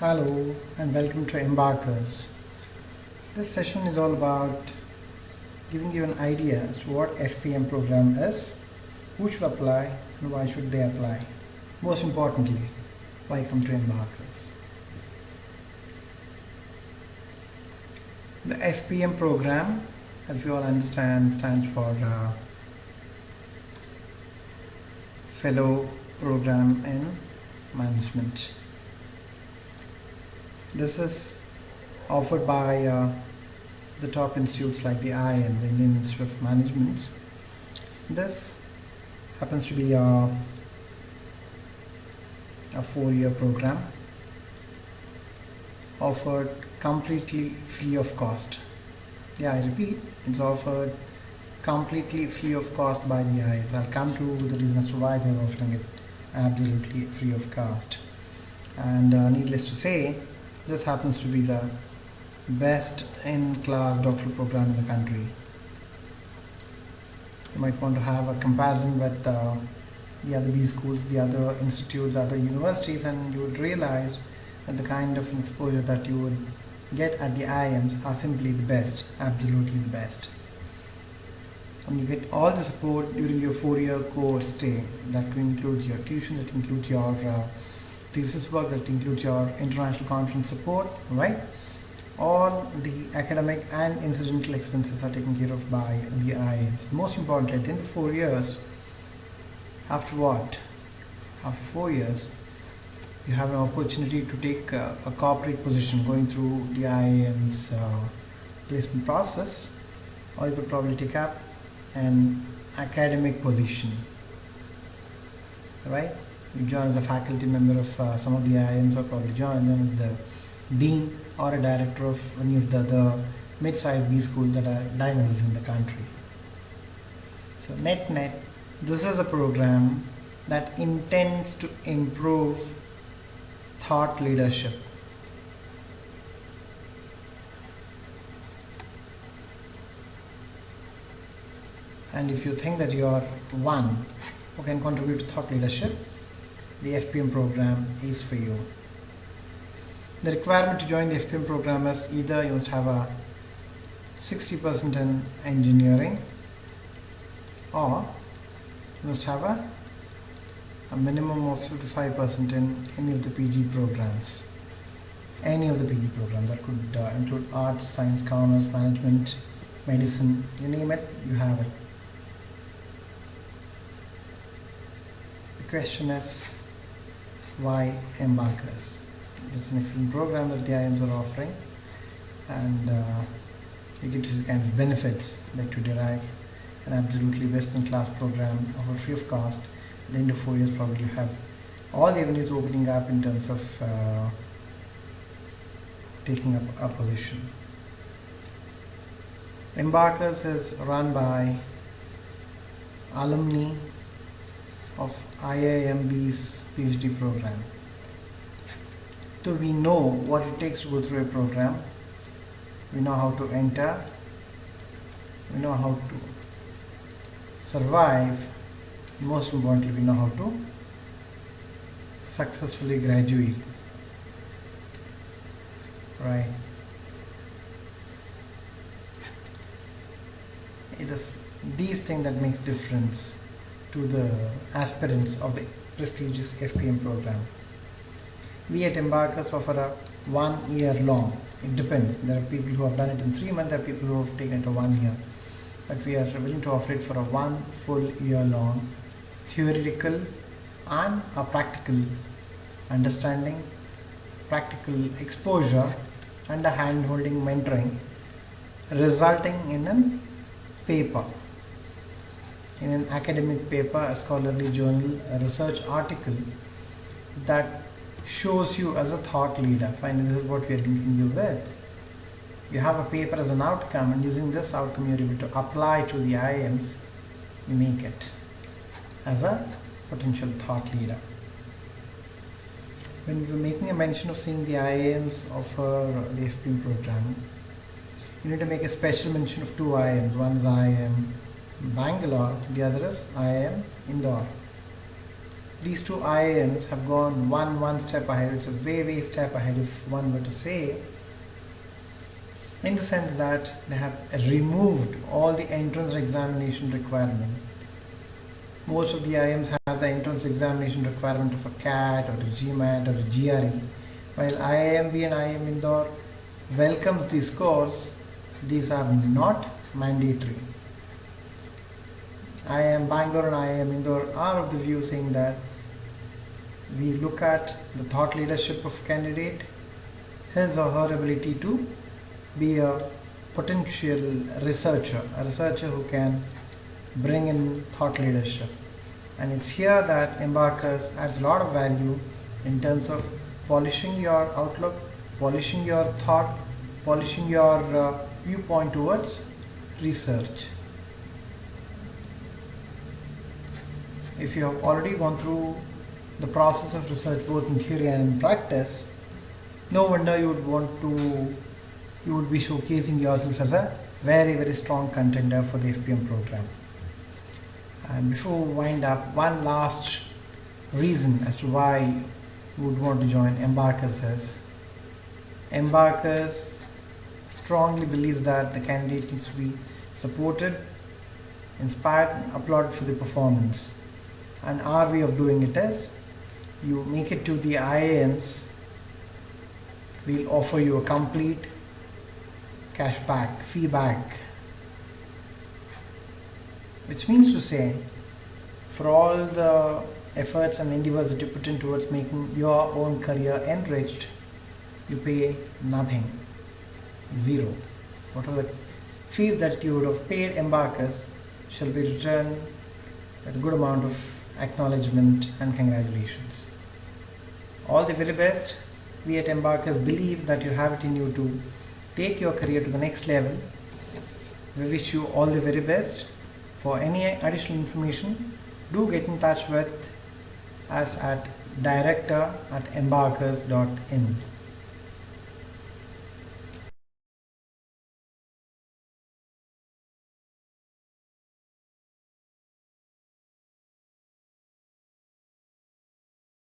Hello and welcome to Embarkers. This session is all about giving you an idea as to what FPM program is, who should apply and why should they apply. Most importantly, why come to Embarkers. The FPM program, as we all understand, stands for Fellow Program in Management. This is offered by the top institutes like the IIM, the Indian Institute of Management. This happens to be a 4-year program offered completely free of cost. Yeah, I repeat, it's offered completely free of cost by the IIM. I'll come to the reason as to why they're offering it absolutely free of cost. And needless to say, this happens to be the best in-class doctoral program in the country. You might want to have a comparison with the other B schools, the other institutes, the other universities, and you would realize that the kind of exposure that you would get at the IIMs are simply the best, absolutely the best. And you get all the support during your 4-year course stay. That includes your tuition, that includes your thesis work, that includes your international conference support, right? All the academic and incidental expenses are taken care of by the IIMs. Most importantly, at the end of 4 years, after what? After 4 years, you have an opportunity to take a corporate position going through the IIM's placement process, or you could probably take up an academic position, right? You join as a faculty member of some of the IIMs, or probably join as the dean or a director of any of the other mid-sized B schools that are diverse in the country. So net, this is a program that intends to improve thought leadership. And if you think that you are one who can contribute to thought leadership, the FPM program is for you. The requirement to join the FPM program is either you must have a 60% in engineering, or you must have a minimum of 55% in any of the PG programs. Any of the PG programs that could include arts, science, commerce, management, medicine, you name it, you have it. The question is, why Embarkers? It's an excellent program that the IIMs are offering, and you get to see the kind of benefits that you derive. An absolutely best-in-class program offered free of cost. At the end of 4 years, probably you have all the avenues opening up in terms of taking up a position. Embarkers is run by alumni of IIMB's PhD program. So we know what it takes to go through a program. We know how to enter. We know how to survive. Most importantly, we know how to successfully graduate. Right. It is these things that makes difference to the aspirants of the prestigious FPM program. We at Embarkers offer a 1 year long. It depends. There are people who have done it in 3 months, there are people who have taken it to 1 year. But we are willing to offer it for a 1 full year long theoretical and a practical understanding, practical exposure, and a hand-holding mentoring, resulting in a paper, in an academic paper, a scholarly journal, a research article that shows you as a thought leader. Finally, this is what we are linking you with. You have a paper as an outcome, and using this outcome you are able to apply to the IIMs. You make it as a potential thought leader. When we were making a mention of seeing the IIMs offer the FPM program, you need to make a special mention of 2 IIMs. One is IIM Bangalore, the other is IIM Indore. these two IIMs have gone one step ahead. It's a way step ahead, if one were to say, in the sense that they have removed all the entrance examination requirement. Most of the IIMs have the entrance examination requirement of a CAT or a GMAT or a GRE, while IIMB and IIM Indore welcomes these scores. These are not mandatory. IIM Bangalore and IIM Indore are of the view saying that we look at the thought leadership of a candidate, his or her ability to be a potential researcher, a researcher who can bring in thought leadership. And it's here that Embarkers adds a lot of value in terms of polishing your outlook, polishing your thought, polishing your viewpoint towards research. If you have already gone through the process of research both in theory and in practice, no wonder you would be showcasing yourself as a very strong contender for the FPM program. And before we wind up, one last reason as to why you would want to join Embarkers is Embarkers strongly believes that the candidate needs to be supported, inspired and applauded for the performance. And our way of doing it is, you make it to the IIMs, we'll offer you a complete cashback, fee back, which means to say, for all the efforts and endeavors that you put in towards making your own career enriched, you pay nothing, zero. Whatever the fees that you would have paid Embarkers shall be returned with a good amount of acknowledgement and congratulations. All the very best. We at Embarkers believe that you have it in you to take your career to the next level. We wish you all the very best. For any additional information, do get in touch with us at director@embarkers.in.